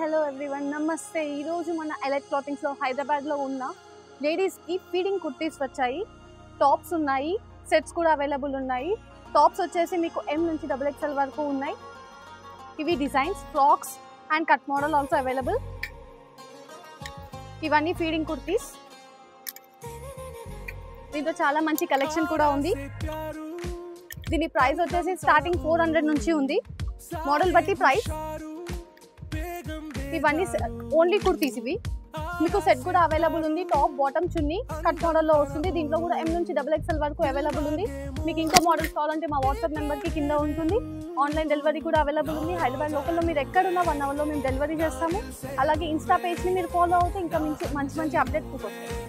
Hello everyone నమస్తే. ఈరోజు మన ఎలైట్ క్లాతింగ్స్లో హైదరాబాద్లో ఉన్న లేడీస్కి ఫీడింగ్ కుర్తీస్ వచ్చాయి. టాప్స్ ఉన్నాయి, సెట్స్ కూడా అవైలబుల్ ఉన్నాయి. టాప్స్ వచ్చేసి మీకు M నుంచి XXL వరకు ఉన్నాయి. ఇవి designs, frocks and cut model also available. ఇవన్నీ ఫీడింగ్ కుర్తీస్. దీంట్లో చాలా మంచి కలెక్షన్ కూడా ఉంది. దీని ప్రైస్ వచ్చేసి స్టార్టింగ్ 400 నుంచి ఉంది, మోడల్ బట్టి ప్రైస్. ఇవన్నీ ఓన్లీ కుర్తీస్. ఇవి మీకు సెట్ కూడా అవైలబుల్ ఉంది. టాప్, బాటమ్, చున్నీ కట్ మోడల్లో వస్తుంది. దీంట్లో కూడా M నుంచి XXL వరకు అవైలబుల్ ఉంది. మీకు ఇంకో మోడల్స్ కావాలంటే మా వాట్సాప్ నెంబర్కి కింద ఉంటుంది. ఆన్లైన్ డెలివరీ కూడా అవైలబుల్ ఉంది. హైదరాబాద్ లోకల్లో మీరు ఎక్కడున్నా 1 అవర్లో మేము డెలివరీ చేస్తాము. అలాగే ఇన్స్టా పేజ్ని మీరు ఫాలో అవుతే ఇంకా మంచి మంచి అప్డేట్స్ వస్తాయి.